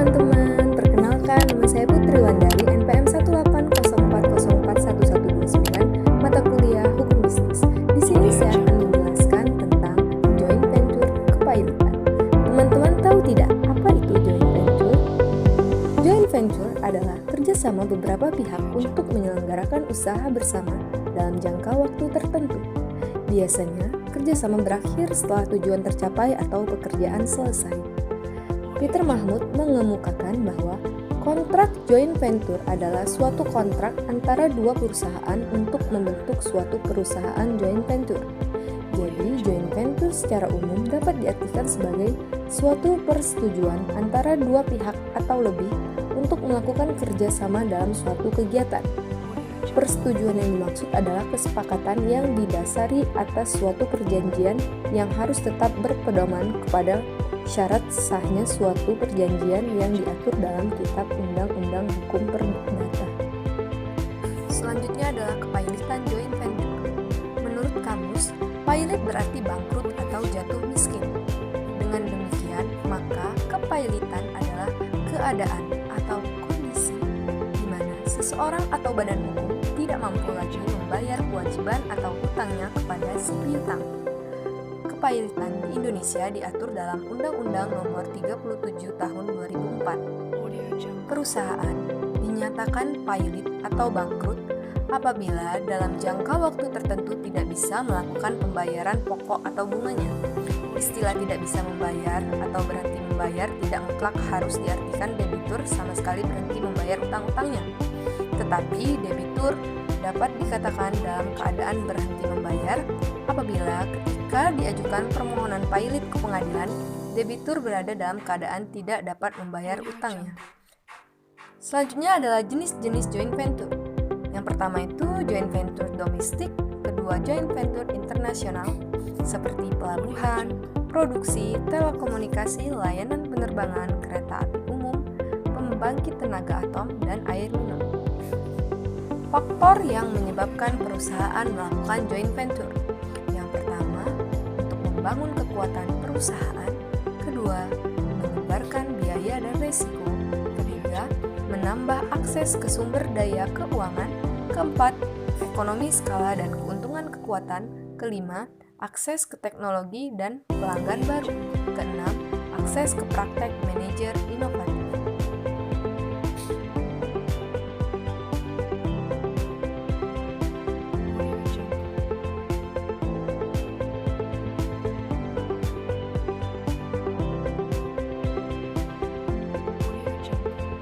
teman-teman, perkenalkan nama saya Putri Wandari, NPM 18040411129, mata kuliah Hukum Bisnis. Di sini saya akan menjelaskan tentang joint venture kepailitan. Teman-teman tahu tidak apa itu joint venture? Joint venture adalah kerjasama beberapa pihak untuk menyelenggarakan usaha bersama dalam jangka waktu tertentu. Biasanya, kerjasama berakhir setelah tujuan tercapai atau pekerjaan selesai. Peter Mahmud mengemukakan bahwa kontrak joint venture adalah suatu kontrak antara dua perusahaan untuk membentuk suatu perusahaan joint venture. Jadi, joint venture secara umum dapat diartikan sebagai suatu persetujuan antara dua pihak atau lebih untuk melakukan kerjasama dalam suatu kegiatan. Persetujuan yang dimaksud adalah kesepakatan yang didasari atas suatu perjanjian yang harus tetap berpedoman kepada syarat sahnya suatu perjanjian yang diatur dalam Kitab Undang-Undang Hukum Perdata. Selanjutnya adalah kepailitan joint venture. Menurut kamus, pailit berarti bangkrut atau jatuh miskin. Dengan demikian, maka kepailitan adalah keadaan atau kondisi di mana seseorang atau badan hukum tidak mampu lagi membayar kewajiban atau hutangnya kepada si piutang. Kepailitan di Indonesia diatur dalam Undang-Undang Nomor 37 Tahun 2004. Perusahaan dinyatakan pailit atau bangkrut apabila dalam jangka waktu tertentu tidak bisa melakukan pembayaran pokok atau bunganya. Istilah tidak bisa membayar atau berhenti membayar tidak mutlak harus diartikan debitur sama sekali berhenti membayar utang-utangnya. Tetapi debitur dapat dikatakan dalam keadaan berhenti membayar apabila ketika diajukan permohonan pailit ke pengadilan, debitur berada dalam keadaan tidak dapat membayar utangnya. Selanjutnya adalah jenis-jenis joint venture. Yang pertama itu joint venture domestik, kedua joint venture internasional, seperti pelabuhan, produksi, telekomunikasi, layanan penerbangan, kereta api umum, pembangkit tenaga atom, dan air minum. Faktor yang menyebabkan perusahaan melakukan joint venture. Yang pertama, untuk membangun kekuatan perusahaan. Kedua, menyebarkan biaya dan risiko. Ketiga, menambah akses ke sumber daya keuangan. Keempat, ekonomi skala dan keuntungan kekuatan. Kelima, akses ke teknologi dan pelanggan baru. Keenam, akses ke praktek manajer